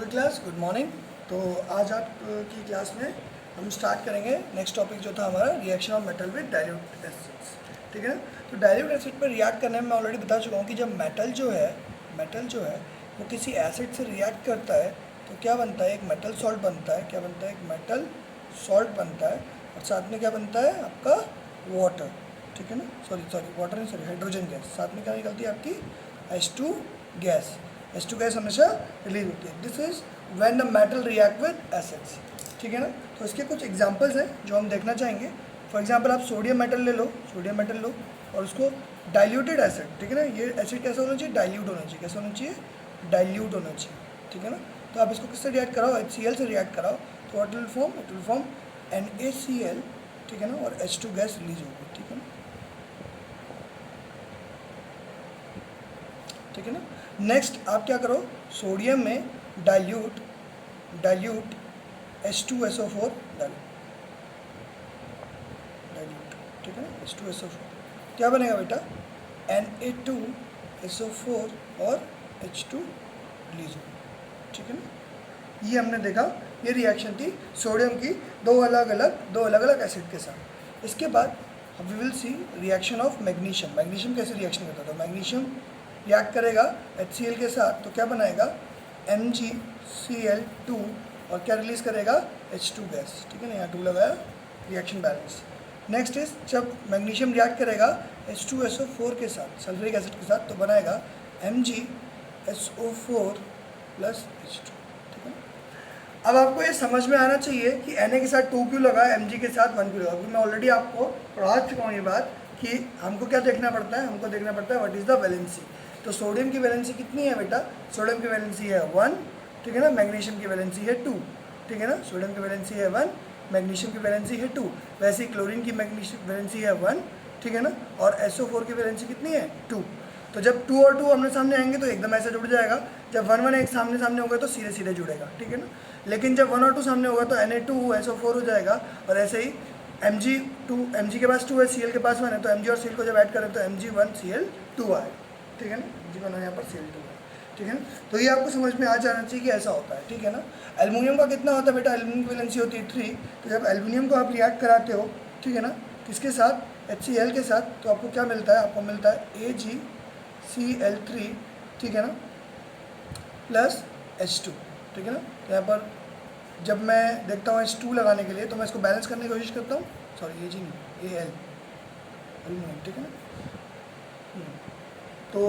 The class, good morning. तो आज आप की क्लास में हम स्टार्ट करेंगे नेक्स्ट टॉपिक जो था हमारा reaction of metal with dilute acids. ठीक है ना। तो डाइल्यूट एसिड पर रिएक्ट करने में मैं ऑलरेडी बता चुका हूँ कि जब मेटल जो है वो किसी एसिड से रिएक्ट करता है तो क्या बनता है, एक मेटल सॉल्ट बनता है। क्या बनता है? एक मेटल सॉल्ट बनता है और साथ में क्या बनता है आपका वाटर। ठीक है ना, सॉरी वाटर नहीं, सॉरी हाइड्रोजन गैस। साथ में क्या निकलती है आपकी H2 गैस। H2 गैस हमेशा रिलीज होती है। This is when the metal react with acids. ठीक है ना। तो इसके कुछ एग्जांपल्स हैं जो हम देखना चाहेंगे। फॉर एग्जांपल आप सोडियम मेटल ले लो, सोडियम मेटल लो और उसको डाइल्यूटेड एसिड, ठीक है ना, ये एसिड कैसा होना चाहिए? डाइल्यूट होना चाहिए। कैसा होना चाहिए? डाइल्यूट होना चाहिए। ठीक है ना। तो आप इसको किससे रिएक्ट कराओ? HCl से रिएक्ट कराओ तो what will form? It will form NaCl। ठीक है ना, और H2 गैस रिलीज होगी। ठीक है ना, ठीक है ना। नेक्स्ट आप क्या करो, सोडियम में डाइल्यूट H2SO4 डालो, डाइल्यूट। ठीक है ना, H2SO4 क्या बनेगा बेटा? Na2SO4 और H2 रिलीज होगा। ठीक है ना। ये हमने देखा, ये रिएक्शन थी सोडियम की दो अलग अलग एसिड के साथ। इसके बाद we will see reaction of magnesium. Magnesium कैसे रिएक्शन करता था? मैग्नीशियम रिएक्ट करेगा HCl के साथ तो क्या बनाएगा? MgCl2 और क्या रिलीज करेगा? H2 gas. ठीक है ना, यहाँ 2 लगाया, रिएक्शन बैलेंस। नेक्स्ट इज जब मैग्नीशियम रिएक्ट करेगा H2SO4 के साथ, सल्फ्यूरिक एसिड के साथ, तो बनाएगा MgSO4 प्लस H2। ठीक है। अब आपको ये समझ में आना चाहिए कि Na के साथ 2 क्यों लगा, Mg के साथ 1 क्यों लगा, क्योंकि मैं ऑलरेडी आपको पढ़ा चुका हूँ ये बात कि हमको क्या देखना पड़ता है, हमको देखना पड़ता है व्हाट इज़ द वैलेंसी। तो सोडियम की वैलेंसी कितनी है बेटा? सोडियम की वैलेंसी है 1। ठीक है ना। मैग्नीशियम की वैलेंसी है 2। ठीक है ना, सोडियम की वैलेंसी है 1, मैग्नीशियम की वैलेंसी है 2। वैसे ही क्लोरीन की मैग्नीशियम वैलेंसी है 1। ठीक है ना, और SO4 की वैलेंसी कितनी है? 2। तो जब 2 और 2 आमने सामने आएंगे तो एकदम ऐसे जुड़ जाएगा। जब 1 1 एक सामने होगा तो सीधे सीधे जुड़ेगा। ठीक है ना। लेकिन जब 1 और 2 सामने होगा तो Na2SO4 हो जाएगा। और ऐसे ही Mg के पास 2 है, Cl के पास 1 है, तो Mg और Cl को जब ऐड करें तो Mg1Cl2 आए। ठीक है ना, Mg1 यहाँ पर Cl2 है। ठीक है ना। तो ये आपको समझ में आ जाना चाहिए कि ऐसा होता है। ठीक है ना। एल्युमिनियम का कितना होता है बेटा? एल्युमिनियम की वैलेंसी होती है 3। तो जब एल्युमिनियम को आप रिएक्ट कराते हो, ठीक है ना, किसके साथ? HCl के साथ, तो आपको क्या मिलता है? आपको मिलता है AgCl3। ठीक है ना, प्लस H2। ठीक है ना। तो यहाँ पर जब मैं देखता हूँ H2 लगाने के लिए तो मैं इसको बैलेंस करने की कोशिश करता हूँ, सॉरी Ag नहीं, Al, एल्युमिनियम। ठीक है ना। तो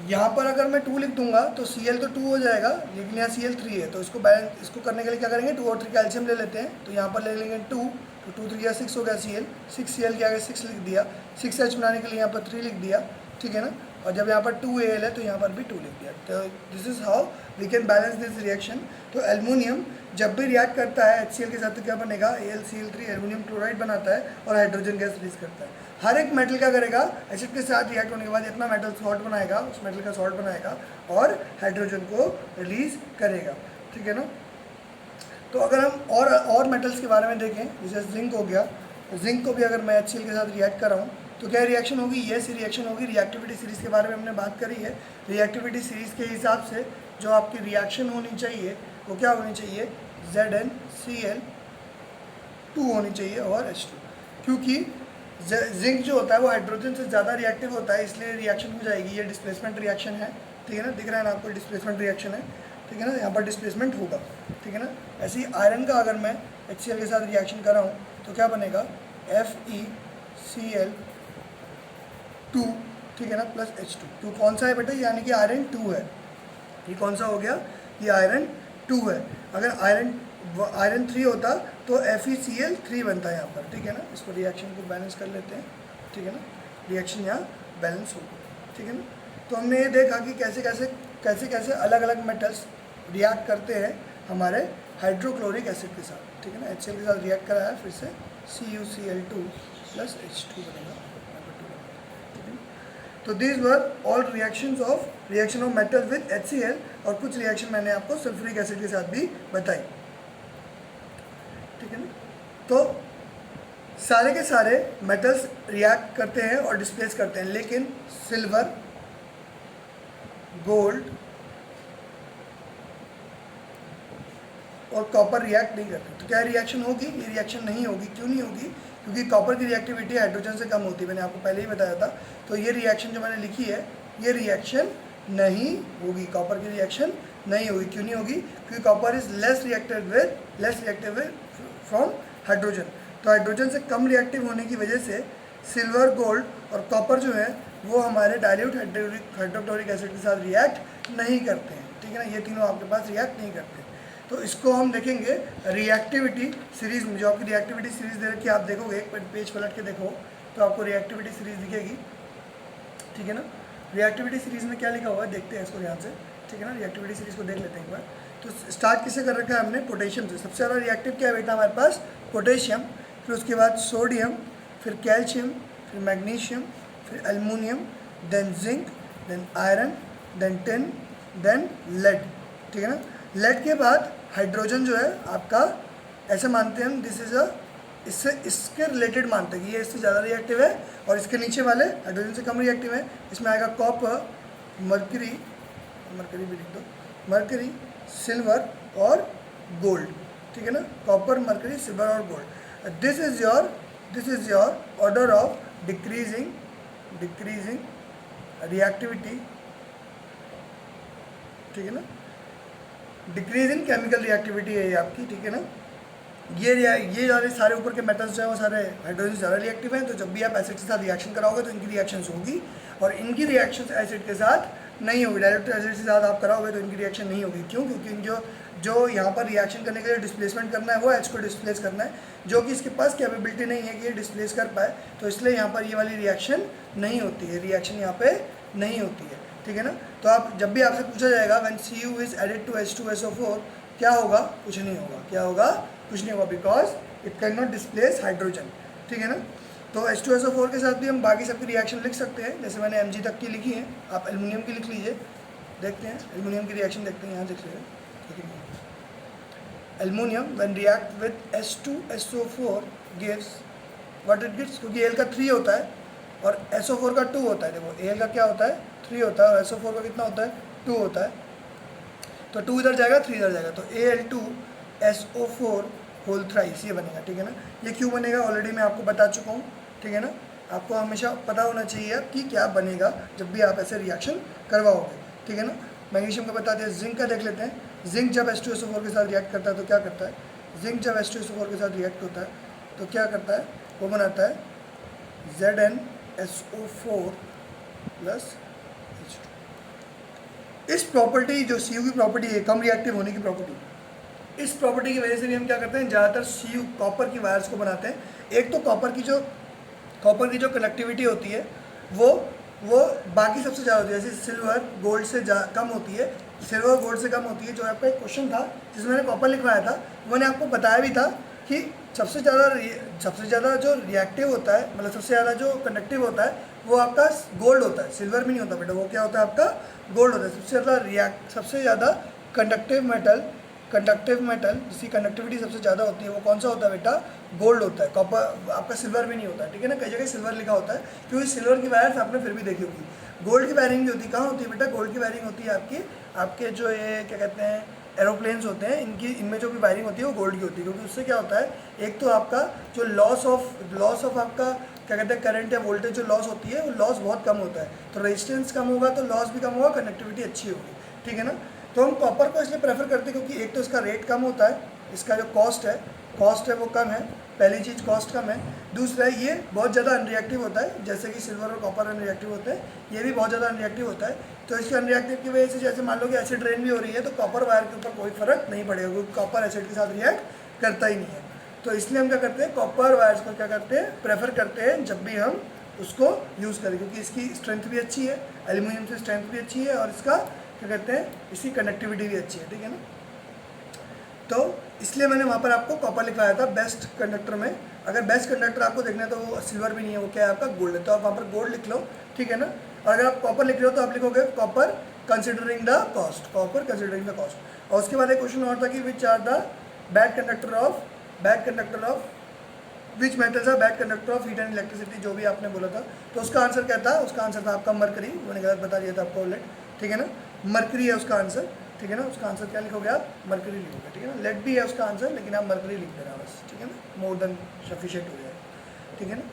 यहाँ पर अगर मैं 2 लिख दूंगा तो Cl तो 2 हो जाएगा, लेकिन यहाँ Cl3 है, तो इसको बैलेंस, इसको करने के लिए क्या करेंगे? 2 और 3 कैल्शियम ले लेते हैं। तो यहाँ पर ले लेंगे 2, तो 2 3 6 हो गया Cl, 6 Cl के आगे 6 लिख दिया, 6H बनाने के लिए यहाँ पर 3 लिख दिया। ठीक है ना। और जब यहाँ पर 2Al है तो यहाँ पर भी 2 लिख दिया। तो this is how we can balance this reaction. तो एल्युमिनियम जब भी रिएक्ट करता है HCl के साथ तो क्या बनेगा? AlCl3 एल्युमिनियम क्लोराइड बनाता है और हाइड्रोजन गैस रिलीज करता है। हर एक मेटल क्या करेगा? एसिड के साथ रिएक्ट होने के बाद इतना मेटल सॉल्ट बनाएगा, उस मेटल का सॉल्ट बनाएगा और हाइड्रोजन को रिलीज करेगा। ठीक है ना। तो अगर हम और मेटल्स के बारे में देखें, जैसे जिंक हो गया, जिंक को भी अगर मैं HCl के साथ रिएक्ट कर रहा हूँ तो क्या रिएक्शन होगी? यस रिएक्शन होगी। रिएक्टिविटी सीरीज के बारे में हमने बात करी है। रिएक्टिविटी सीरीज के हिसाब से जो आपकी रिएक्शन होनी चाहिए वो क्या होनी चाहिए? ZnCl2 होनी चाहिए और H2, क्योंकि जिंक जो होता है वो हाइड्रोजन से ज़्यादा रिएक्टिव होता है, इसलिए रिएक्शन हो जाएगी। ये डिस्प्लेसमेंट रिएक्शन है। ठीक है ना, दिख रहा है ना आपको? डिस्प्लेसमेंट रिएक्शन है। ठीक है ना, यहाँ पर डिस्प्लेसमेंट होगा। ठीक है ना। ऐसे ही आयरन का अगर मैं HCl के साथ रिएक्शन कर रहा हूँ तो क्या बनेगा? FeCl2। ठीक है ना, प्लस H2। तो कौन सा है बेटा? यानी कि आयरन 2 है। ये कौन सा हो गया? ये आयरन 2 है। अगर आयरन 3 होता तो FeCl3 बनता है यहाँ पर। ठीक है ना। इसको रिएक्शन को बैलेंस कर लेते हैं। ठीक है ना, रिएक्शन यहाँ बैलेंस होगा। ठीक है ना। तो हमने ये देखा कि कैसे कैसे अलग अलग मेटल्स रिएक्ट करते हैं हमारे हाइड्रोक्लोरिक एसिड के साथ। ठीक है ना, HCl के साथ रिएक्ट कराया, फिर से CuCl2 प्लस H2 बनेगा। तो these were all reaction of metal with HCl, और कुछ रिएक्शन मैंने आपको सल्फ्यूरिक एसिड के साथ भी बताई। ठीक है ना। तो सारे के सारे मेटल्स रिएक्ट करते हैं और डिस्प्लेस करते हैं, लेकिन सिल्वर, गोल्ड, और कॉपर रिएक्ट नहीं करते। तो क्या रिएक्शन होगी? ये रिएक्शन नहीं होगी। क्यों नहीं होगी? क्योंकि कॉपर की रिएक्टिविटी हाइड्रोजन से कम होती है, मैंने आपको पहले ही बताया था। तो ये रिएक्शन जो मैंने लिखी है, ये रिएक्शन नहीं होगी, कॉपर की रिएक्शन नहीं होगी। क्यों नहीं होगी? क्योंकि copper is less reactive with from hydrogen. तो हाइड्रोजन से कम रिएक्टिव होने की वजह से सिल्वर, गोल्ड और कॉपर जो है वो हमारे डाइल्यूट हाइड्रोक्लोरिक एसिड के साथ रिएक्ट नहीं करते हैं, ठीक है ना। ये तीनों आपके पास रिएक्ट नहीं करते। तो इसको हम देखेंगे रिएक्टिविटी सीरीज में। जो आपकी रिएक्टिविटी सीरीज दे रखी है, आप देखोगे एक पेज पलट के देखो तो आपको रिएक्टिविटी सीरीज दिखेगी, ठीक है ना। रिएक्टिविटी सीरीज में क्या लिखा हुआ है देखते हैं इसको ध्यान से, ठीक है ना। रिएक्टिविटी सीरीज को देख लेते हैं एक बार। तो स्टार्ट किससे कर रखा है हमने? पोटेशियम से। सबसे ज़्यादा रिएक्टिव क्या है बेटा हमारे पास? पोटेशियम। फिर उसके बाद सोडियम, फिर कैल्शियम, फिर मैग्नीशियम, फिर aluminium, then zinc, then iron, then tin, then lead, ठीक है ना। लेड के बाद हाइड्रोजन जो है आपका, ऐसे मानते हैं हम, दिस इज अ, इसके रिलेटेड मानते हैं कि ये इससे ज़्यादा रिएक्टिव है, और इसके नीचे वाले हाइड्रोजन से कम रिएक्टिव है। इसमें आएगा कॉपर, मरकरी भी लिख दो, मरकरी, सिल्वर और गोल्ड, ठीक है ना। कॉपर, मरकरी, सिल्वर और gold. This is your order of decreasing reactivity, ठीक है ना। डिक्रीजिंग केमिकल रिएक्टिविटी है ये आपकी, ठीक है ना। ये सारे ऊपर के मेटल्स जो है वो सारे हाइड्रोजन ज़्यादा रिएक्टिव हैं। तो जब भी आप एसिड के साथ रिएक्शन कराओगे तो इनकी रिएक्शंस होगी, और इनकी रिएक्शंस एसिड के साथ नहीं होगी। डायरेक्ट एसिड के साथ आप कराओगे तो इनकी रिएक्शन नहीं होगी। क्यों? क्योंकि जो यहाँ पर रिएक्शन करने के लिए डिस्प्लेसमेंट करना है वो एच को डिस्प्लेस करना है, जो कि इसके पास कैपेबिलिटी नहीं है कि ये डिस्प्लेस कर पाए। तो इसलिए यहाँ पर ये वाली रिएक्शन नहीं होती है, रिएक्शन यहाँ पे नहीं होती है, ठीक है ना। तो आप जब भी आपसे पूछा जाएगा when Cu is added to H2SO4 क्या होगा? कुछ नहीं होगा। क्या होगा? कुछ नहीं होगा, because it can not displace hydrogen, ठीक है ना। तो H2SO4 के साथ भी हम बाकी सबकी रिएक्शन लिख सकते हैं, जैसे मैंने Mg तक की लिखी है, आप एल्युमिनियम की लिख लीजिए। देखते हैं एल्युमिनियम की रिएक्शन, देखते हैं, यहाँ देख लीजिए, ठीक है। Aluminium when react with H2SO4 gives what it gives, क्योंकि Al का 3 होता है और SO4 का 2 होता है। देखो Al का क्या होता है? 3 होता है, और SO4 का कितना होता है? 2 होता है। तो 2 इधर जाएगा, 3 इधर जाएगा, तो Al2SO4 होल थ्राइस ये बनेगा, ठीक है ना। ये क्यों बनेगा ऑलरेडी मैं आपको बता चुका हूँ, ठीक है ना। आपको हमेशा पता होना चाहिए कि क्या बनेगा जब भी आप ऐसे रिएक्शन करवाओगे, ठीक है ना। मैग्नीशियम का बता दिया, जिंक का देख लेते हैं। जिंक जब H2SO4 के साथ रिएक्ट करता है तो क्या करता है? जिंक जब H2SO4 के साथ रिएक्ट होता है तो क्या करता है? वो बनाता है ZnSO4 प्लस H2। इस प्रॉपर्टी जो Cu की प्रॉपर्टी है, कम रिएक्टिव होने की प्रॉपर्टी, इस प्रॉपर्टी की वजह से भी हम क्या करते हैं, ज़्यादातर Cu कॉपर की वायर्स को बनाते हैं। एक तो कॉपर की जो कनेक्टिविटी होती है वो बाकी सबसे ज़्यादा होती है, जैसे सिल्वर गोल्ड से कम होती है, सिल्वर गोल्ड से कम होती है। जो आपका एक क्वेश्चन था जिसमें मैंने कॉपर लिखवाया था, मैंने आपको बताया भी था कि सबसे ज़्यादा जो रिएक्टिव होता है, मतलब सबसे ज़्यादा जो कंडक्टिव होता है वो आपका गोल्ड होता है, सिल्वर भी नहीं होता बेटा। वो क्या होता है? आपका गोल्ड होता है। सबसे ज़्यादा कंडक्टिव मेटल जिसकी कंडक्टिविटी सबसे ज़्यादा होती है वो कौन सा होता है बेटा? गोल्ड होता है। कॉपर आपका सिल्वर भी नहीं होता है, ठीक है ना। कई जगह सिल्वर लिखा होता है क्योंकि सिल्वर की वायर्स आपने फिर भी देखी होगी। गोल्ड की वायरिंग भी होती है, कहाँ होती है बेटा? गोल्ड की वायरिंग होती है आपके जो ये क्या कहते हैं एरोप्लेन्स होते हैं, इनमें जो भी वायरिंग होती है वो गोल्ड की होती है। क्योंकि उससे क्या होता है, एक तो आपका जो लॉस ऑफ आपका क्या कहते हैं करंट या वोल्टेज जो लॉस होती है वो लॉस बहुत कम होता है। तो रेजिस्टेंस कम होगा तो लॉस भी कम होगा, कनेक्टिविटी अच्छी होगी, ठीक है ना। तो हम कॉपर को इसलिए प्रेफर करते हैं क्योंकि एक तो इसका रेट कम होता है, इसका जो कॉस्ट है वो कम है, पहली चीज़ कॉस्ट कम है। दूसरा ये बहुत ज़्यादा अनरिएक्टिव होता है, जैसे कि सिल्वर और कॉपर अनरिएक्टिव होते हैं, ये भी बहुत ज़्यादा अनरिएक्टिव होता है। तो इसके अनरिएक्टिव की वजह से जैसे मान लो कि एसिड रेन भी हो रही है तो कॉपर वायर के ऊपर कोई फर्क नहीं पड़ेगा, क्योंकि कॉपर एसिड के साथ रिएक्ट करता ही नहीं है। तो इसलिए हम क्या करते हैं, कॉपर वायर्स को क्या करते हैं, प्रेफर करते हैं जब भी हम उसको यूज़ करें, क्योंकि इसकी स्ट्रेंथ भी अच्छी है, एल्यूमिनियम से स्ट्रेंथ भी अच्छी है, और इसका क्या कहते हैं, इसकी कंडक्टिविटी भी अच्छी है, ठीक है ना। तो इसलिए मैंने वहाँ पर आपको कॉपर लिखवाया था बेस्ट कंडक्टर में। अगर बेस्ट कंडक्टर आपको देखना है तो वो सिल्वर भी नहीं है, वो क्या है आपका गोल्ड है, तो आप वहाँ पर गोल्ड लिख लो, ठीक है ना। और अगर आप कॉपर लिख रहे हो तो आप लिखोगे कॉपर कंसिडरिंग द कॉस्ट, और उसके बाद एक क्वेश्चन और था कि which are the bad conductor of which metals are bad conductor of heat and electricity, जो भी आपने बोला था। तो उसका आंसर क्या था? उसका आंसर था आपका मरकरी, मैंने गलत बता दिया था आपको ऑलरेडी, ठीक है ना। मरकरी है उसका आंसर। ठीक है ना। उसका आंसर क्या लिखोगे आप, मरकरी लिखोगे, ठीक है ना। लेट बी है उसका आंसर, लेकिन आप मरकरी लिख देना बस, ठीक है ना, मोर देन सफिशिएंट हो जाएगा, ठीक है ना।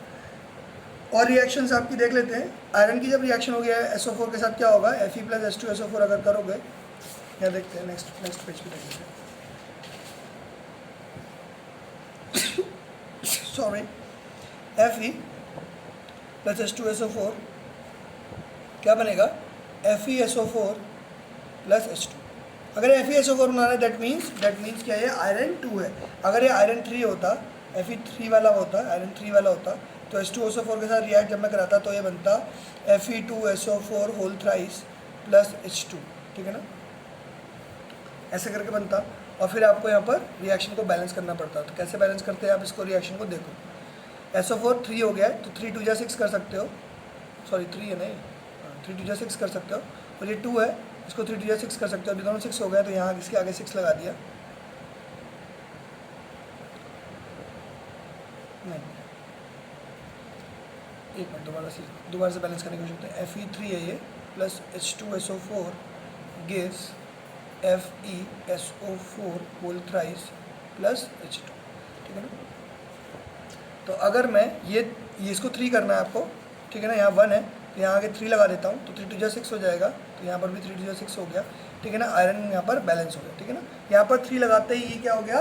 और रिएक्शंस आपकी देख लेते हैं। आयरन की जब रिएक्शन हो गया है SO4 के साथ क्या होगा, Fe + H2SO4 अगर करोगे, क्या देखते हैं, नेक्स्ट पेज पे देख लेते हैं। सॉरी, Fe + H2SO4 क्या बनेगा, FeSO4 + H2। अगर FeSO4 बना रहा है दैट मीन्स क्या, ये आयरन 2 है। अगर ये आयरन 3 होता, Fe3 वाला होता, आयरन 3 वाला होता, तो H2SO4 के साथ रिएक्ट जब मैं कराता तो ये बनता Fe2SO4 होल थ्राइस + H2, ठीक है ना, ऐसे करके बनता। और फिर आपको यहाँ पर रिएक्शन को बैलेंस करना पड़ता। तो कैसे बैलेंस करते हैं आप इसको, रिएक्शन को देखो, SO4 3 हो गया है तो 3 2 6 कर सकते हो, सॉरी 3 है नहीं, 3 2 6 कर सकते हो, और ये 2 है, इसको 3 2 6 कर सकते हो। अभी दोनों 6 हो गया तो यहाँ इसके आगे 6 लगा दिया, नहीं एक मिनट, दोबारा से बैलेंस करने की कोशिश करते हैं। Fe3 है ये plus H2SO4 gives FeSO4 whole thrice + H2, ठीक है ना। तो अगर मैं ये इसको 3 करना है आपको, ठीक है ना, यहाँ 1 है तो यहाँ आगे 3 लगा देता हूँ तो 3 2 6 हो जाएगा, तो यहाँ पर भी 3 2 6 हो गया, ठीक है ना। आयरन यहाँ पर बैलेंस हो गया, ठीक है ना। यहाँ पर 3 लगाते ही ये क्या हो गया,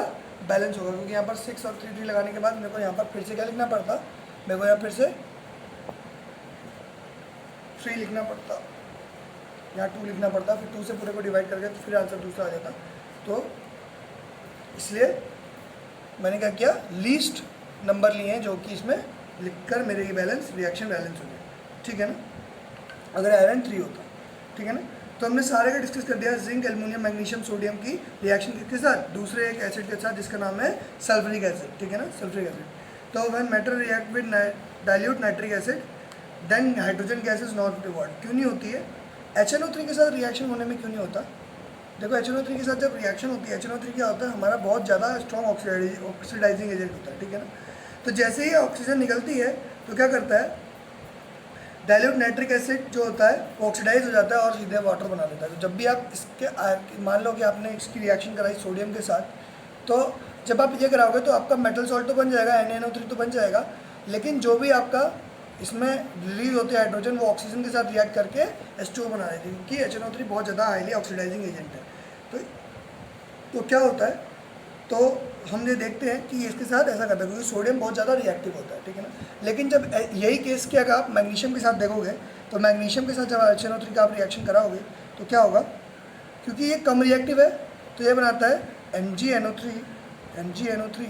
बैलेंस होगा, क्योंकि यहाँ पर 6 और 3 लगाने के बाद मेरे को यहाँ पर फिर से क्या लिखना पड़ता, मेरे को यहाँ फिर से 3 लिखना पड़ता, यहाँ 2 लिखना पड़ता, फिर 2 से पूरे को डिवाइड करके तो फिर आंसर दूसरा आ जाता। तो इसलिए मैंने क्या किया, लीस्ट नंबर लिए हैं जो कि इसमें लिखकर मेरे ये रिएक्शन बैलेंस हो गया, ठीक है ना, अगर आयरन 3 होता, ठीक है ना। तो हमने सारे का डिस्कस कर दिया, जिंक, एल्युमिनियम, मैग्नीशियम, सोडियम की रिएक्शन के साथ, दूसरे एक एसिड के साथ जिसका नाम है सल्फ्यूरिक एसिड, ठीक है ना, सल्फ्यूरिक एसिड। तो when metal react with dilute nitric acid then hydrogen gas is not revolve, क्यों नहीं होती है, HNO3 के साथ रिएक्शन होने में क्यों नहीं होता। देखो HNO3 के साथ जब रिएक्शन होती है, HNO3 क्या होता है, हमारा बहुत ज़्यादा स्ट्रॉन्ग ऑक्सीडाइजिंग एजेंट होता है, ठीक है ना। तो जैसे ही ऑक्सीजन निकलती है तो क्या करता है, डाइल्यूट नाइट्रिक एसिड जो होता है वो ऑक्सीडाइज हो जाता है और सीधे वाटर बना देता है। तो जब भी आप इसके मान लो कि आपने इसकी रिएक्शन कराई सोडियम के साथ, तो जब आप ये कराओगे तो आपका मेटल सॉल्ट तो बन जाएगा, NaNO3 तो बन जाएगा, लेकिन जो भी आपका इसमें रिलीज होते हैं हाइड्रोजन, वो ऑक्सीजन के साथ रिएक्ट करके H2O बना देती है, क्योंकि HNO3 बहुत ज़्यादा हाईली ऑक्सीडाइजिंग एजेंट है। तो क्या होता है, तो हम ये देखते हैं कि इसके साथ ऐसा करता है, क्योंकि सोडियम बहुत ज़्यादा रिएक्टिव होता है, ठीक है ना। लेकिन जब यही केस क्या अगर आप मैग्नीशियम के साथ देखोगे, तो मैग्नीशियम के साथ जब HNO3 का आप रिएक्शन कराओगे तो क्या होगा, क्योंकि ये कम रिएक्टिव है तो ये बनाता है MgNO3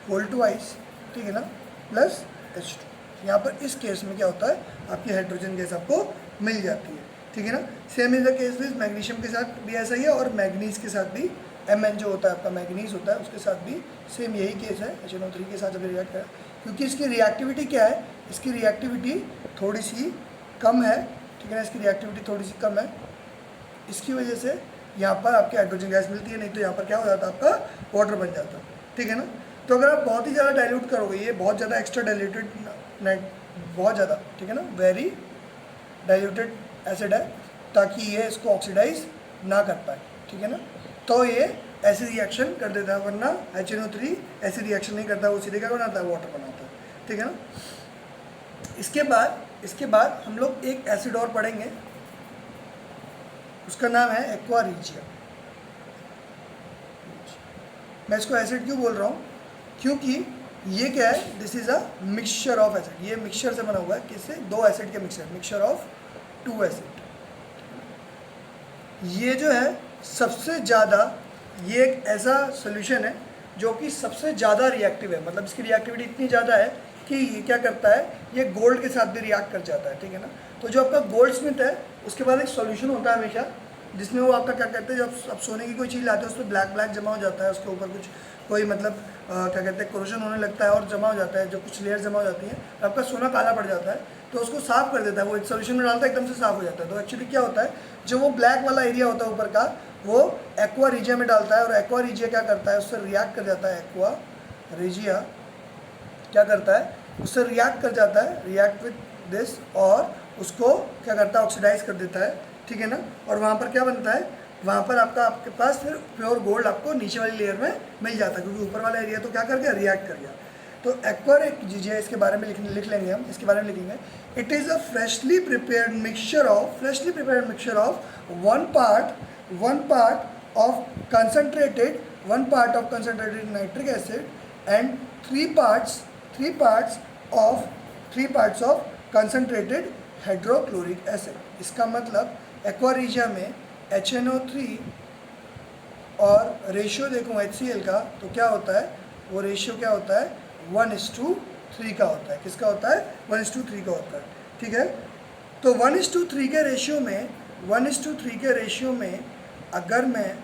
होल ट्वाइस, ठीक है ना, प्लस H2। यहाँ पर इस केस में क्या होता है, आपकी हाइड्रोजन गैस आपको मिल जाती है, ठीक है ना। Same is the case with magnesium के साथ भी ऐसा ही है, और मैग्नीज के साथ भी, Mn जो होता है आपका मैग्नीज होता है, उसके साथ भी सेम यही केस है, HNO3 के साथ जब रिएक्ट करें, क्योंकि इसकी रिएक्टिविटी क्या है, इसकी रिएक्टिविटी थोड़ी सी कम है, ठीक है ना, इसकी रिएक्टिविटी थोड़ी सी कम है, इसकी वजह से यहाँ पर आपकी हाइड्रोजन गैस मिलती है, नहीं तो यहाँ पर क्या हो जाता है, आपका वाटर बन जाता है, ठीक है ना। तो अगर आप बहुत ही ज़्यादा डाइल्यूट करोगे, ये बहुत ज़्यादा एक्स्ट्रा डाइल्यूटेड बहुत ज़्यादा, ठीक है ना, वेरी डाइल्यूटेड एसिड है, ताकि ये इसको ऑक्सीडाइज ना कर पाए, ठीक है ना। तो ये ऐसी रिएक्शन कर देता है, वरना HNO3 ऐसी रिएक्शन नहीं करता, वो सीधे क्या बनाता है, वाटर बनाता है, ठीक है ना। इसके बाद हम लोग एक एसिड और पढ़ेंगे, उसका नाम है एक्वा रीजिया। मैं इसको एसिड क्यों बोल रहा हूँ, क्योंकि ये क्या है, this is a mixture of acid, ये मिक्सचर से बना हुआ है, किससे, 2 एसिड के मिक्सचर ऑफ 2 एसिड। ये जो है सबसे ज़्यादा, ये एक ऐसा सोल्यूशन है जो कि सबसे ज़्यादा रिएक्टिव है, मतलब इसकी रिएक्टिविटी इतनी ज़्यादा है कि ये क्या करता है, ये गोल्ड के साथ भी रिएक्ट कर जाता है, ठीक है ना। तो जो आपका गोल्ड स्मिथ है, उसके बाद एक सॉल्यूशन होता है हमेशा, जिसमें वो आपका क्या कहते हैं, जब आप सोने की कोई चीज़ लाते हो उस पर ब्लैक जमा हो जाता है, उसके ऊपर कुछ कोई मतलब क्या कहते हैं कोरोजन होने लगता है और जमा हो जाता है, जो कुछ लेयर जमा हो जाती हैं, आपका सोना काला पड़ जाता है, तो उसको साफ़ कर देता है, वो एक सोल्यूशन में डालता है, एकदम से साफ़ हो जाता है। तो एक्चुअली क्या होता है, जो वो ब्लैक वाला एरिया होता है ऊपर का, वो एक्वा रीजिया में डालता है, और एक्वा रीजिया क्या करता है, उससे रिएक्ट कर जाता है, एक्वा रीजिया क्या करता है, उससे रिएक्ट कर जाता है, रिएक्ट विद दिस, और उसको क्या करता है, ऑक्सीडाइज कर देता है, ठीक है ना। और वहाँ पर क्या बनता है, वहाँ पर आपके पास फिर प्योर गोल्ड आपको नीचे वाली लेयर में मिल जाता है, क्योंकि ऊपर वाला एरिया तो क्या कर गया, रिएक्ट कर गया। तो एक्वर एक चीज़ है, इसके बारे में लिख लेंगे हम, इसके बारे में लिखेंगे, it is a freshly prepared mixture of one part of concentrated nitric acid and three parts of concentrated hydrochloric acid. इसका मतलब एक्वा रीजिया में HNO3 और रेशियो देखूँ HCl का, तो क्या होता है, वो रेशियो क्या होता है, 1:3 का होता है। किसका होता है, 1:3 का होता है। ठीक है, तो 1:3 के रेशियो में अगर मैं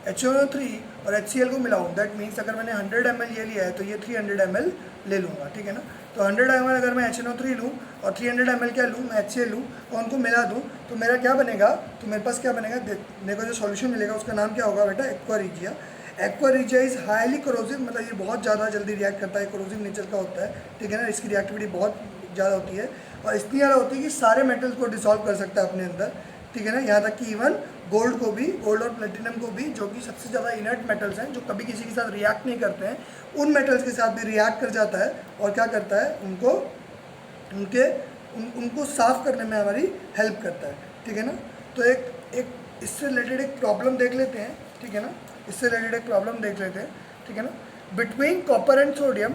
HNO3 और HCl को मिलाऊँ, दैट मीन्स अगर मैंने 100 ml ये लिया है तो ये 300 ml ले लूँगा। ठीक है ना, तो 100 ml अगर मैं HNO3 लूँ और 300 ml क्या लूँ, मैं HCl लूँ और उनको मिला दूँ, तो मेरा क्या बनेगा, तो मेरे पास क्या बनेगा, मेरे को जो सॉल्यूशन मिलेगा उसका नाम क्या होगा बेटा, aqua regia. Aqua regia is highly corrosive, मतलब ये बहुत ज़्यादा जल्दी रिएक्ट करता है, कोरोसिव नेचर का होता है। ठीक है ना, इसकी रिएक्टिविटी बहुत ज़्यादा होती है और इतनी ज़्यादा होती है कि सारे मेटल्स को डिसॉल्व कर सकता है अपने अंदर। ठीक है ना, यहाँ तक कि इवन गोल्ड और प्लेटिनम को भी, जो कि सबसे ज़्यादा इनर्ट मेटल्स हैं, जो कभी किसी के साथ रिएक्ट नहीं करते हैं, उन मेटल्स के साथ भी रिएक्ट कर जाता है और क्या करता है, उनको साफ करने में हमारी हेल्प करता है। ठीक है ना, तो एक इससे रिलेटेड एक प्रॉब्लम देख लेते हैं। ठीक है ना, ठीक है ना, between copper and sodium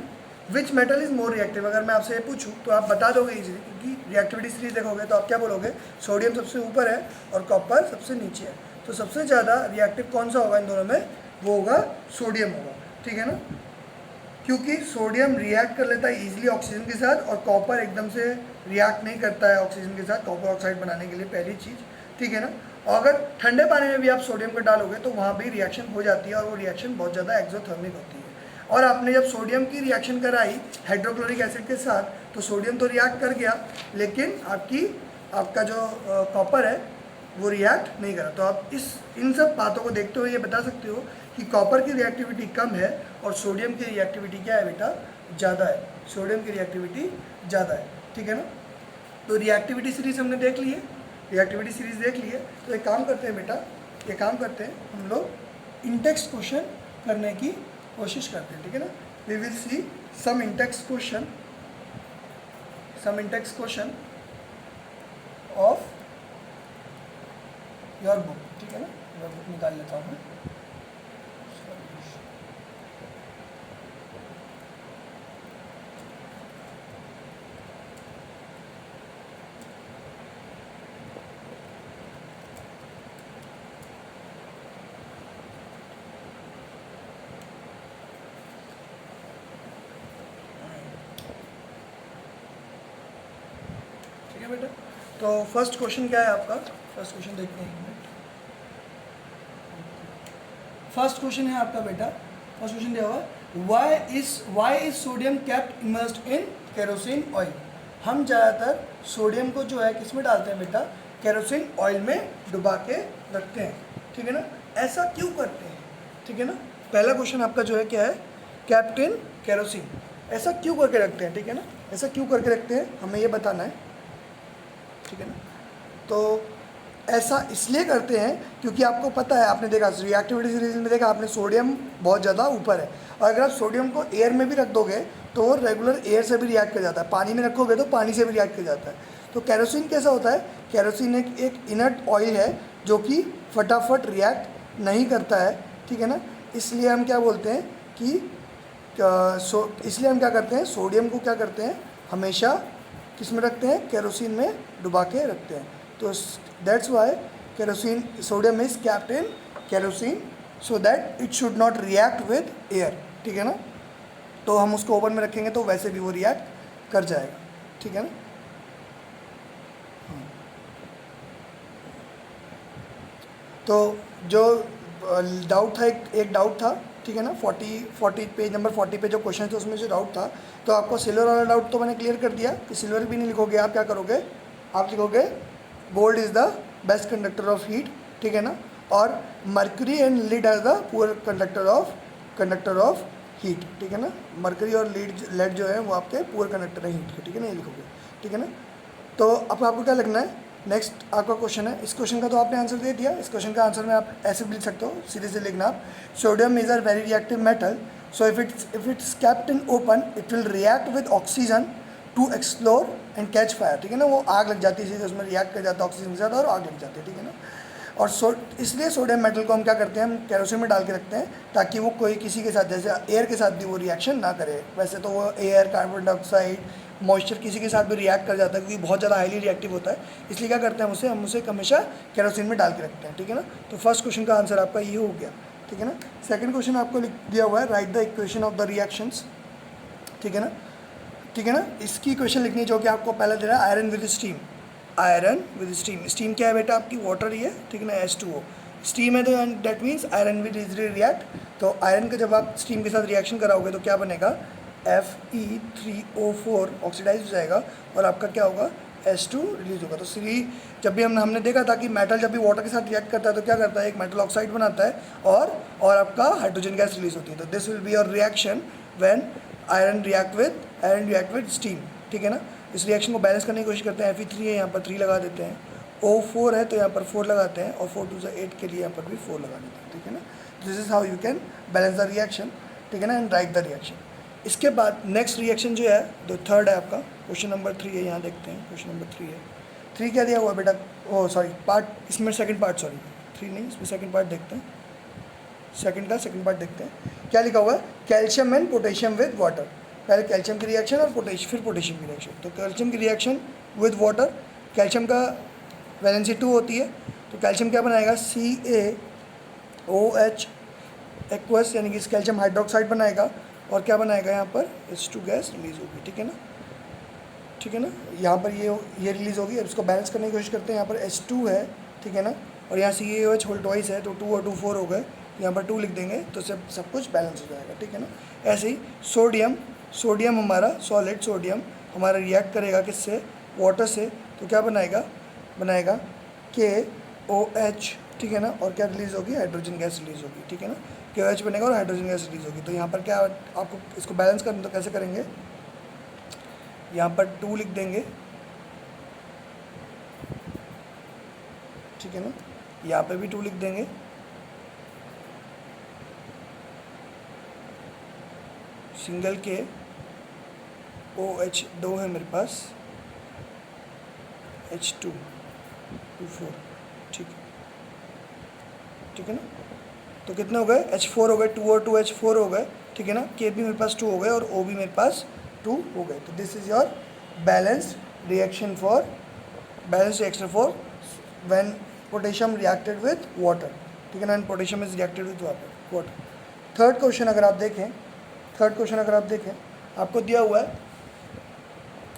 which metal is more reactive. अगर मैं आपसे ये पूछूं तो आप बता दोगे इजीली, क्योंकि रिएक्टिविटी सीरीज देखोगे तो आप क्या बोलोगे, सोडियम सबसे ऊपर है और कॉपर सबसे नीचे है, तो सबसे ज़्यादा रिएक्टिव कौन सा होगा इन दोनों में, वो होगा सोडियम होगा। ठीक है ना, क्योंकि सोडियम रिएक्ट कर लेता है ईजिली ऑक्सीजन के साथ और कॉपर एकदम से रिएक्ट नहीं करता है ऑक्सीजन के साथ कॉपर ऑक्साइड बनाने के लिए, पहली चीज़। ठीक है ना, और अगर ठंडे पानी में भी आप सोडियम को डालोगे तो वहाँ भी रिएक्शन हो जाती है और वो रिएक्शन बहुत ज़्यादा एक्सोथर्मिक होती है। और आपने जब सोडियम की रिएक्शन कराई हाइड्रोक्लोरिक एसिड के साथ, तो सोडियम तो रिएक्ट कर गया, लेकिन आपका जो कॉपर है वो रिएक्ट नहीं करा। तो आप इन सब बातों को देखते हुए ये बता सकते हो कि कॉपर की रिएक्टिविटी कम है और सोडियम की रिएक्टिविटी क्या है बेटा, ज़्यादा है। सोडियम की रिएक्टिविटी ज़्यादा है। ठीक है ना, तो रिएक्टिविटी सीरीज हमने देख ली है, तो एक काम करते हैं बेटा, हम लोग इंटेक्स क्वेश्चन करने की कोशिश करते हैं। ठीक है ना, we will see some intext question of your book. ठीक है ना, मैं बुक निकाल लेता हूँ। बेटा, तो फर्स्ट क्वेश्चन क्या है आपका, फर्स्ट क्वेश्चन देखते हैं। फर्स्ट क्वेश्चन है आपका बेटा, फर्स्ट क्वेश्चन दिया हुआ, why is sodium kept immersed in kerosene oil. हम ज़्यादातर सोडियम को जो है किस में डालते हैं बेटा, केरोसिन ऑयल में डुबा के रखते हैं। ठीक है ना, ऐसा क्यों करते हैं। ठीक है ना, पहला क्वेश्चन आपका जो है क्या है, केप्ट इन केरोसिन, ऐसा क्यों करके रखते हैं। ठीक है ना, ऐसा क्यों करके रखते हैं, हमें ये बताना है। ठीक है ना, तो ऐसा इसलिए करते हैं क्योंकि आपको पता है, आपने देखा रिएक्टिविटी सीरीज में देखा आपने, सोडियम बहुत ज़्यादा ऊपर है और अगर आप सोडियम को एयर में भी रख दोगे तो वो रेगुलर एयर से भी रिएक्ट कर जाता है, पानी में रखोगे तो पानी से भी रिएक्ट कर जाता है। तो केरोसिन कैसा होता है, केरोसिन एक इनर्ट ऑयल है जो कि फटाफट रिएक्ट नहीं करता है। ठीक है ना, इसलिए हम क्या बोलते हैं कि इसलिए हम क्या करते हैं, सोडियम को क्या करते हैं, हमेशा किस में रखते हैं, केरोसिन में डुबा के रखते हैं। तो that's why sodium is kept in kerosene so that it should not react with air. ठीक है ना, तो हम उसको ओवन में रखेंगे तो वैसे भी वो रिएक्ट कर जाएगा। ठीक है ना, तो जो डाउट था, एक डाउट था। ठीक है ना, 40 पेज नंबर 40 पे जो क्वेश्चन थे उसमें जो डाउट था, तो आपको सिल्वर वाला डाउट तो मैंने क्लियर कर दिया कि सिल्वर भी नहीं लिखोगे आप, क्या करोगे, आप लिखोगे gold is the best conductor of heat. ठीक है ना, और mercury and lead are the poor conductor of heat. ठीक है ना, मर्क्यूरी और लेड जो है वो आपके पुअर कंडक्टर है हीट के। ठीक है ना, ये लिखोगे। ठीक है ना, तो अब आपको क्या लिखना है, नेक्स्ट आपका क्वेश्चन है, इस क्वेश्चन का तो आपने आंसर दे दिया। इस क्वेश्चन का आंसर में आप ऐसे भी लिख सकते हो, सीधे से लिखना आप, sodium is a very reactive metal, so if it's kept in open it will react with oxygen to explode and catch fire. ठीक है ना, वो आग लग जाती है, सीधे उसमें रिएक्ट कर जाता है ऑक्सीजन के साथ और आग लग जाती है। ठीक है ना, और इसलिए सोडियम मेटल को हम क्या करते हैं, हम केरोसिन में डाल के रखते हैं ताकि वो कोई किसी के साथ, जैसे एयर के साथ भी वो रिएक्शन ना करे। वैसे तो वो एयर, कार्बन डाइऑक्साइड, मॉइस्चर किसी के साथ भी रिएक्ट कर जाता है क्योंकि बहुत ज़्यादा हाईली रिएक्टिव होता है, इसलिए क्या करते हैं हम उसे हमेशा केरोसिन में डाल के रखते हैं। ठीक है ना, तो फर्स्ट क्वेश्चन का आंसर आपका ये हो गया। ठीक है ना, सेकंड क्वेश्चन आपको लिख दिया हुआ है, right the equation of the reactions. ठीक है ना, ठीक है ना, इसकी इक्वेशन लिखनी जो कि आपको पहले दे रहा है, iron with steam. Iron with steam, steam क्या है बेटा आपकी, वाटर ही है। ठीक है ना, H2O स्टीम है, तो that means iron with easily react. तो आयरन का जब आप स्टीम के साथ रिएक्शन कराओगे तो क्या बनेगा, Fe3O4 ऑक्सीडाइज हो जाएगा और आपका क्या होगा, H2 रिलीज होगा। तो जब भी हमने देखा था कि मेटल जब भी वाटर के साथ रिएक्ट करता है तो क्या करता है, एक मेटल ऑक्साइड बनाता है और आपका हाइड्रोजन गैस रिलीज होती है। तो this will be your reaction when iron react with steam. ठीक है ना, इस रिएक्शन को बैलेंस करने की कोशिश करते हैं। Fe3 है, यहाँ पर 3 लगा देते हैं, O4 है तो यहाँ पर 4 लगाते हैं और 4 2 8 के लिए यहाँ पर भी 4 लगा देते हैं। ठीक है ना, this is how you can balance the reaction. ठीक है ना, एंड राइट द रिएक्शन। इसके बाद नेक्स्ट रिएक्शन जो है, जो थर्ड है आपका, क्वेश्चन नंबर 3 है, यहाँ देखते हैं क्वेश्चन नंबर 3 है। 3 क्या दिया हुआ है बेटा, ओ सॉरी पार्ट, इसमें सेकंड पार्ट, सॉरी 3 नहीं, इसमें सेकंड पार्ट देखते हैं, सेकंड पार्ट देखते हैं। क्या लिखा हुआ है, calcium and potassium with water. पहले कैल्शियम की रिएक्शन और फिर पोटेशियम की रिएक्शन। तो कैल्शियम की रिएक्शन विद वाटर, कैल्शियम का वैलेंसी 2 होती है, तो कैल्शियम क्या बनाएगा, CaOH एक्वस, यानी कि इस कैल्शियम हाइड्रोक्साइड बनाएगा और क्या बनाएगा, यहाँ पर H2 गैस रिलीज होगी। ठीक है ना, ठीक है ना, यहाँ पर ये रिलीज होगी। अब इसको बैलेंस करने की कोशिश करते हैं। यहाँ पर H2 है, ठीक है ना, और यहाँ CaOH होल ट्वाइस है, तो 2 और 2 4 हो गए, यहाँ पर 2 लिख देंगे तो सब कुछ बैलेंस हो जाएगा। ठीक है ना, ऐसे ही सोडियम हमारा सॉलिड सोडियम हमारा रिएक्ट करेगा किससे, वाटर से, तो क्या बनाएगा KOH। ठीक है ना, और क्या रिलीज़ होगी, हाइड्रोजन गैस रिलीज़ होगी। ठीक है ना, KOH बनेगा और हाइड्रोजन गैस रिलीज़ होगी। तो यहाँ पर क्या आपको इसको बैलेंस करना, तो कैसे करेंगे, यहाँ पर 2 लिख देंगे। ठीक है ना, यहाँ पे भी 2 लिख देंगे, सिंगल KOH 2 है मेरे पास, H2 2 4। ठीक है ना, तो कितने हो गए, H4 हो गए, 2 और 2 H4 हो गए। ठीक है ना, K भी मेरे पास 2 हो गए और O भी मेरे पास 2 हो गए। तो this is your balanced reaction for when potassium reacted with water. ठीक है ना, and potassium is reacted with water. Third question अगर आप देखें, आपको दिया हुआ है,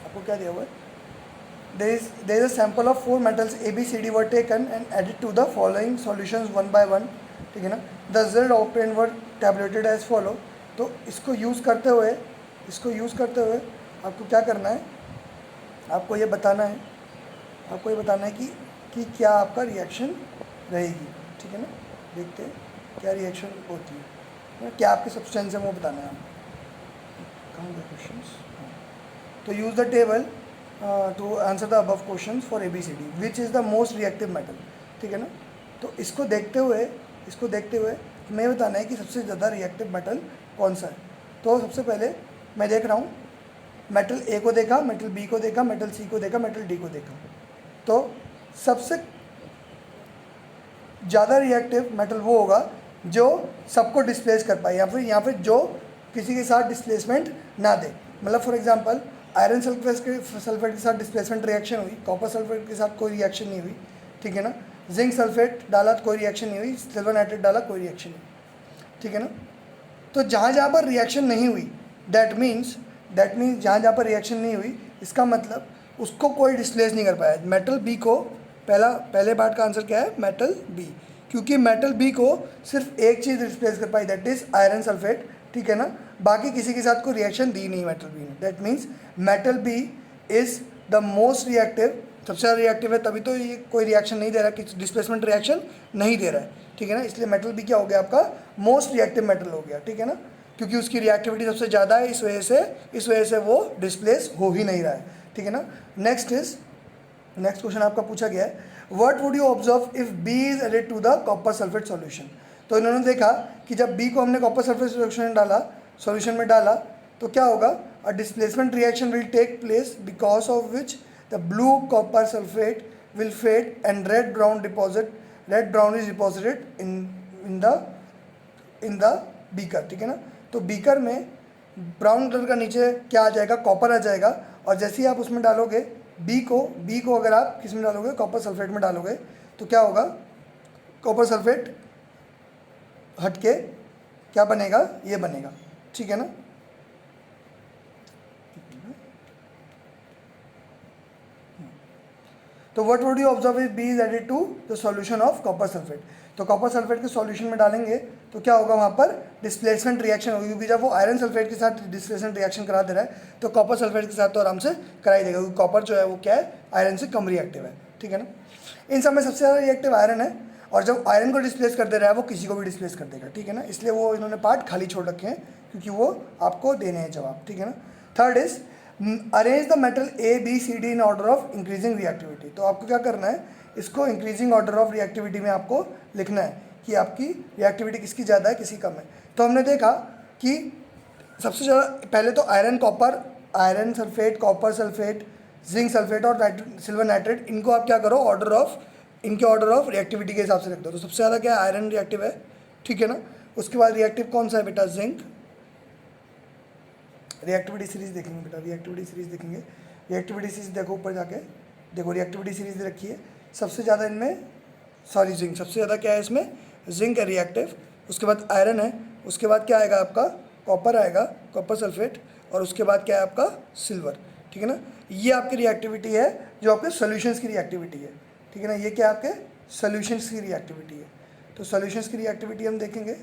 आपको क्या दिया हुआ है, there is a sample of 4 metals ABCD were taken and added to the following solutions one by one। ठीक है ना, the result obtained were tabulated as follow। तो इसको यूज़ करते हुए आपको क्या करना है, आपको ये बताना है कि क्या आपका रिएक्शन रहेगी। ठीक है ना, देखते हैं क्या रिएक्शन होती है, क्या आपके सब्सटेंस है वो बताना है आपको। कहाँ गए क्वेश्चंस, तो use the table to answer the above question for ABCD which is the most reactive metal. ठीक है ना, तो इसको देखते हुए हमें बताना है कि सबसे ज़्यादा रिएक्टिव मेटल कौन सा है। तो सबसे पहले मैं देख रहा हूँ, मेटल A को देखा, मेटल B को देखा, मेटल C को देखा, मेटल D को देखा। तो सबसे ज़्यादा रिएक्टिव मेटल वो होगा जो सबको डिस्प्लेस कर पाए, या फिर जो किसी के साथ डिस्प्लेसमेंट ना दे। मतलब फॉर एग्जांपल आयरन सल्फेट के साथ डिस्प्लेसमेंट रिएक्शन हुई, कॉपर सल्फेट के साथ कोई रिएक्शन नहीं हुई। ठीक है ना, जिंक सल्फेट डाला तो कोई रिएक्शन नहीं हुई, सिल्वर नाइट्रेट डाला कोई रिएक्शन नहीं। ठीक है ना, तो जहाँ पर रिएक्शन नहीं हुई, दैट मीन्स जहाँ पर रिएक्शन नहीं हुई, इसका मतलब उसको कोई डिस्प्लेस नहीं कर पाया। मेटल बी को पहले पार्ट का आंसर क्या है, मेटल बी, क्योंकि मेटल बी को सिर्फ एक चीज़ डिस्प्लेस कर पाई, दैट इज़ आयरन सल्फेट। ठीक है ना, बाकी किसी के साथ कोई रिएक्शन दी नहीं मेटल बी ने। That means metal B is the most reactive, सबसे ज़्यादा रिएक्टिव है, तभी तो ये कोई रिएक्शन नहीं दे रहा, कि डिस्प्लेसमेंट रिएक्शन नहीं दे रहा है। ठीक है ना, इसलिए मेटल बी क्या हो गया आपका, मोस्ट रिएक्टिव मेटल हो गया। ठीक है ना, क्योंकि उसकी रिएक्टिविटी सबसे ज़्यादा है, इस वजह से वो डिस्प्लेस हो ही नहीं रहा है। ठीक है ना, नेक्स्ट इज नेक्स्ट क्वेश्चन आपका पूछा गया है, what would you observe if B is added to the copper sulphate solution. तो इन्होंने देखा कि जब बी को हमने कॉपर सल्फेट सॉल्यूशन में डाला तो क्या होगा, a displacement reaction will take place because of which the blue copper sulphate will fade and red brown is deposited in the beaker. ठीक है ना, तो बीकर में ब्राउन कलर का नीचे क्या आ जाएगा, कॉपर आ जाएगा, और जैसे ही आप उसमें डालोगे बी को अगर आप किस में डालोगे, कॉपर सल्फेट में डालोगे, तो क्या होगा, कॉपर सल्फेट हट के क्या बनेगा, ये बनेगा। ठीक है ना, तो what would you observe if B is added to the solution of copper sulphate. तो कॉपर सल्फेट के सॉल्यूशन में डालेंगे तो क्या होगा, वहाँ पर डिस्प्लेसमेंट रिएक्शन होगी, क्योंकि जब वो आयरन सल्फेट के साथ डिस्प्लेसमेंट रिएक्शन करा दे रहा है तो कॉपर सल्फेट के साथ तो आराम से करा ही देगा, क्योंकि कॉपर जो है वो क्या है, आयरन से कम रिएक्टिव है। ठीक है ना, इन सब में सबसे ज़्यादा रिएक्टिव आयरन है, और जब आयरन को डिस्प्लेस कर दे रहा है वो किसी को भी डिस्प्लेस कर देगा। ठीक है ना, इसलिए वो इन्होंने पार्ट खाली छोड़ रखे हैं, क्योंकि वो आपको देने हैं जवाब। ठीक है ना, third is arrange the metal A B C D in order of increasing reactivity. तो आपको क्या करना है, इसको इंक्रीजिंग ऑर्डर ऑफ रिएक्टिविटी में आपको लिखना है कि आपकी रिएक्टिविटी किसकी ज़्यादा है, किसकी कम है। तो हमने देखा कि सबसे ज़्यादा पहले तो iron sulphate, copper sulphate, zinc sulphate और सिल्वर नाइट्रेट, इनको आप क्या करो, इनके ऑर्डर ऑफ रिएक्टिविटी के हिसाब से रख दो। तो सबसे ज़्यादा क्या है, आयरन रिएक्टिव है। ठीक है ना, उसके बाद रिएक्टिव कौन सा है बेटा, जिंक। रिएक्टिविटी सीरीज देखेंगे बेटा, रिएक्टिविटी सीरीज देखेंगे, रिएक्टिविटी सीरीज देखो ऊपर जाके, देखो रिएक्टिविटी सीरीज दे रखी है, सबसे ज़्यादा इनमें जिंक, सबसे ज़्यादा क्या है इसमें, जिंक है रिएक्टिव। उसके बाद आयरन है, उसके बाद क्या आएगा आपका, कॉपर आएगा, कॉपर सल्फेट, और उसके बाद क्या है आपका, सिल्वर। ठीक है ना, ये आपकी रिएक्टिविटी है जो आपके सॉल्यूशंस की रिएक्टिविटी है। ठीक है ना, ये क्या आपके सॉल्यूशंस की रिएक्टिविटी है। तो सॉल्यूशंस की रिएक्टिविटी हम देखेंगे,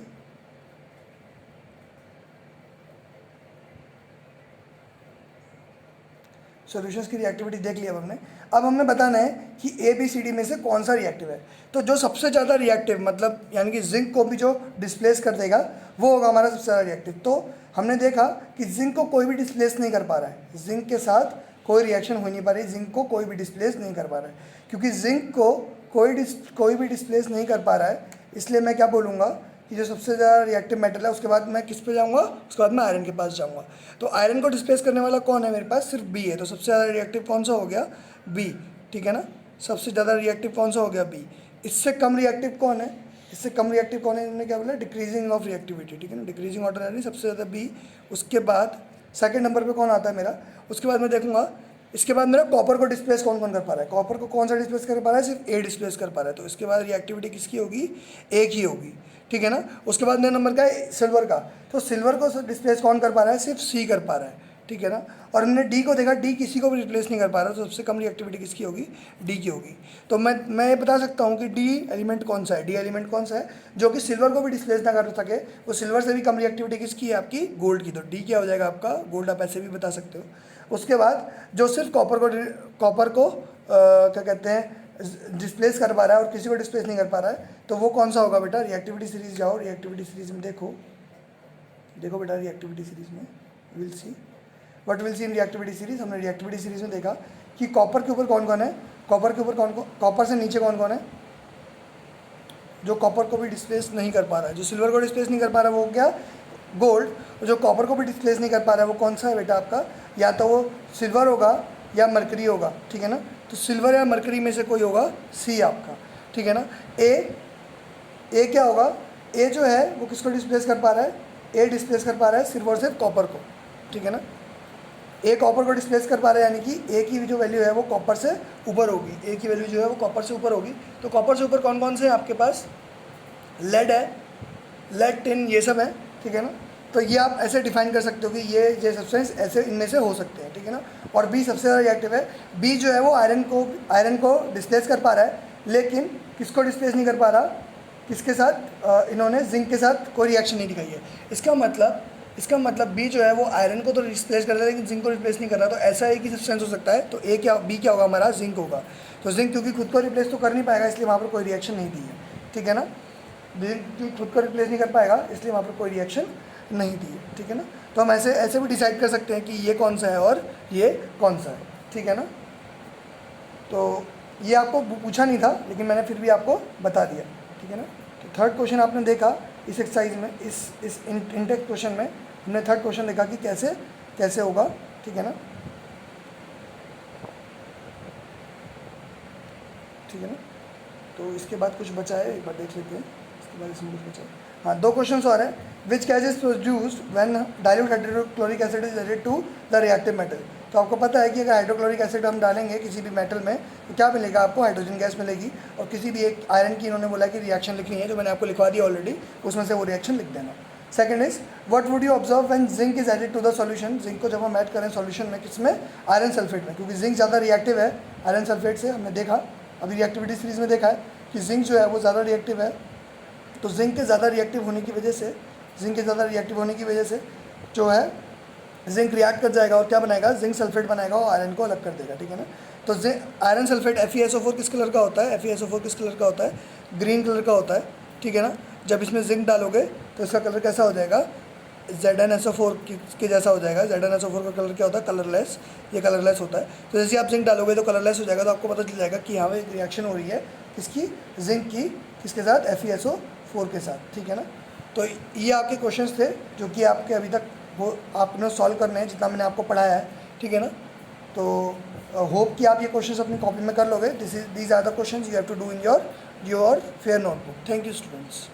सॉल्यूशंस की रिएक्टिविटी देख लिया अब हमने। अब हमें बताना है कि ए बी सी डी में से कौन सा रिएक्टिव है। तो जो सबसे ज़्यादा रिएक्टिव, मतलब यानी कि जिंक को भी जो डिस्प्लेस कर देगा वो होगा हमारा सबसे ज़्यादा रिएक्टिव। तो हमने देखा कि जिंक को कोई भी डिस्प्लेस नहीं कर पा रहा है, जिंक के साथ कोई रिएक्शन हो नहीं पा रही, जिंक को कोई भी डिस्प्लेस नहीं कर पा रहा है। क्योंकि जिंक को कोई भी डिस्प्लेस नहीं कर पा रहा है, इसलिए मैं क्या बोलूँगा कि जो सबसे ज़्यादा रिएक्टिव मेटल है, उसके बाद मैं किस पे जाऊँगा, उसके बाद मैं आयरन के पास जाऊँगा। तो आयरन को डिस्प्लेस करने वाला कौन है, मेरे पास सिर्फ बी है। तो सबसे ज़्यादा रिएक्टिव कौन सा हो गया, बी। ठीक है ना, सबसे ज़्यादा रिएक्टिव कौन सा हो गया, बी। इससे कम रिएक्टिव कौन है, इससे कम रिएक्टिव कौन है, इन्होंने क्या बोला, डिक्रीजिंग ऑफ रिएक्टिविटी। ठीक है ना, डिक्रीजिंग ऑर्डर यानी सबसे ज़्यादा बी। उसके बाद सेकंड नंबर पे कौन आता है मेरा, उसके बाद मैं देखूंगा इसके बाद मेरा कॉपर को डिस्प्लेस कौन कौन कर पा रहा है, कॉपर को कौन सा डिस्प्लेस कर पा रहा है, सिर्फ ए डिस्प्लेस कर पा रहा है। तो इसके बाद रिएक्टिविटी किसकी होगी, एक ही होगी। ठीक है ना, उसके बाद मेरा नंबर का है सिल्वर का। तो सिल्वर को डिस्प्लेस कौन कर पा रहा है, सिर्फ सी कर पा रहा है। ठीक है ना, और हमने डी को देखा, डी किसी को भी रिप्लेस नहीं कर पा रहा, तो सबसे कम रिएक्टिविटी किसकी होगी, डी की होगी। तो मैं ये बता सकता हूँ कि डी एलिमेंट कौन सा है, डी एलिमेंट कौन सा है जो कि सिल्वर को भी डिस्प्लेस ना कर सके, वो सिल्वर से भी कम रिएक्टिविटी किसकी है, आपकी गोल्ड की। तो डी क्या हो जाएगा आपका, गोल्ड। आप ऐसे भी बता सकते हो। उसके बाद जो सिर्फ कॉपर को क्या कहते हैं, डिस्प्लेस कर पा रहा है और किसी को डिस्प्लेस नहीं कर पा रहा है, तो वो कौन सा होगा बेटा, रिएक्टिविटी सीरीज जाओ, रिएक्टिविटी सीरीज में देखो बेटा, रिएक्टिविटी सीरीज में will see what will see in reactivity series. हमने रिएक्टिविटी सीरीज में देखा कि कॉपर के ऊपर कौन कौन है, कॉपर से नीचे कौन कौन है, जो कॉपर को भी डिस्प्लेस नहीं कर पा रहा है, जो सिल्वर को डिस्प्लेस नहीं कर पा रहा है वो क्या, गोल्ड। और जो कॉपर को भी डिस्प्लेस नहीं कर पा रहा है वो कौन सा है बेटा आपका, या तो वो सिल्वर होगा या मरकरी होगा। ठीक है ना, तो सिल्वर या मरकरी में से कोई होगा सी आपका। ठीक है ना, ए क्या होगा, ए जो है वो किसको डिस्प्लेस कर पा रहा है, ए डिस्प्लेस कर पा रहा है सिर्फ और सिर्फ कॉपर को। ठीक है ना, ए कॉपर को डिस्प्लेस कर पा रहा है, यानी कि ए की जो वैल्यू है वो कॉपर से ऊपर होगी, ए की वैल्यू जो है वो कॉपर से ऊपर होगी। तो कॉपर से ऊपर कौन कौन से हैं आपके पास, लेड है, लेड, टिन, ये सब है। ठीक है ना, तो ये आप ऐसे डिफाइन कर सकते हो कि ये सब्सटेंस ऐसे इनमें से हो सकते हैं। ठीक है ना, और बी सबसे ज़्यादा रिएक्टिव है। बी जो है वो आयरन को डिस्प्लेस कर पा रहा है, लेकिन किसको डिस्प्लेस नहीं कर पा रहा, किसके साथ, इन्होंने जिंक के साथ कोई रिएक्शन नहीं दिखाई है। इसका मतलब बी जो है वो आयरन को तो डिस्प्लेस कर रहा है लेकिन जिंक को रिप्लेस नहीं कर रहा। तो ऐसा एक ही सब्सटेंस हो सकता है। तो बी क्या होगा हमारा, जिंक होगा। तो जिंक क्योंकि खुद को रिप्लेस तो कर नहीं पाएगा, इसलिए वहाँ पर कोई रिएक्शन नहीं दी है। ठीक है ना, जिंक खुद को रिप्लेस नहीं कर पाएगा, इसलिए वहाँ पर कोई रिएक्शन नहीं दी है। ठीक है ना, तो हम ऐसे भी डिसाइड कर सकते हैं कि ये कौन सा है और ये कौन सा है। ठीक है ना, तो ये आपको पूछा नहीं था, लेकिन मैंने फिर भी आपको बता दिया, ठीक है ना। तो थर्ड क्वेश्चन आपने देखा इस एक्सरसाइज में, इस इंटेक्स क्वेश्चन में हमने थर्ड क्वेश्चन देखा कि कैसे कैसे होगा, ठीक है ना, ठीक है ना। तो इसके बाद कुछ बचा है, एक बार देख लेते हैं, इसके बाद इसमें कुछ बचा है। हाँ, दो क्वेश्चन और हैं। Which gas is produced when dilute hydrochloric acid is added to the reactive metal. तो आपको पता है कि अगर हाइड्रोक्लोरिक एसिड हम डालेंगे किसी भी मेटल में तो क्या मिलेगा आपको, हाइड्रोजन गैस मिलेगी। और किसी भी एक आयरन की इन्होंने बोला कि रिएक्शन लिखनी है, जो मैंने आपको लिखवा दिया ऑलरेडी, उसमें से वो रिएक्शन लिख देना। Second is what would you observe when zinc is added to the solution. Zinc को जब हम ऐड करें सॉल्यूशन में, किसमें, आयरन सल्फेट में, क्योंकि जिंक ज़्यादा रिएक्टिव है आयरन सल्फेट से। हमने देखा अभी रिएक्टिविटी सीरीज में देखा है कि जिंक जो है वो ज़्यादा रिएक्टिव है। तो जिंक के ज़्यादा रिएक्टिव होने की वजह से जो है जिंक रिएक्ट कर जाएगा और क्या बनाएगा, जिंक सल्फेट बनाएगा और आयरन को अलग कर देगा, ठीक है ना। तो आयरन सल्फेट FeSO4 किस कलर का होता है, FeSO4 किस कलर का होता है, ग्रीन कलर का होता है, ठीक है ना। जब इसमें जिंक डालोगे तो इसका कलर कैसा हो जाएगा, ZnSO4 के जैसा हो जाएगा। ZnSO4 का कलर क्या होता है, कलरलेस, ये कलरलेस होता है। तो जैसे आप जिंक डालोगे तो कलरलेस हो जाएगा, तो आपको पता चल जाएगा कि यहाँ पे एक रिएक्शन हो रही है किसकी, जिंक की, किसके साथ, FeSO4 के साथ, ठीक है ना। तो ये आपके क्वेश्चंस थे जो कि आपके अभी तक वो आपने सॉल्व करने हैं, जितना मैंने आपको पढ़ाया है, ठीक है ना। तो होप कि आप ये क्वेश्चंस अपनी कॉपी में कर लोगे। These are the questions you have to do in your fair notebook. Thank you students.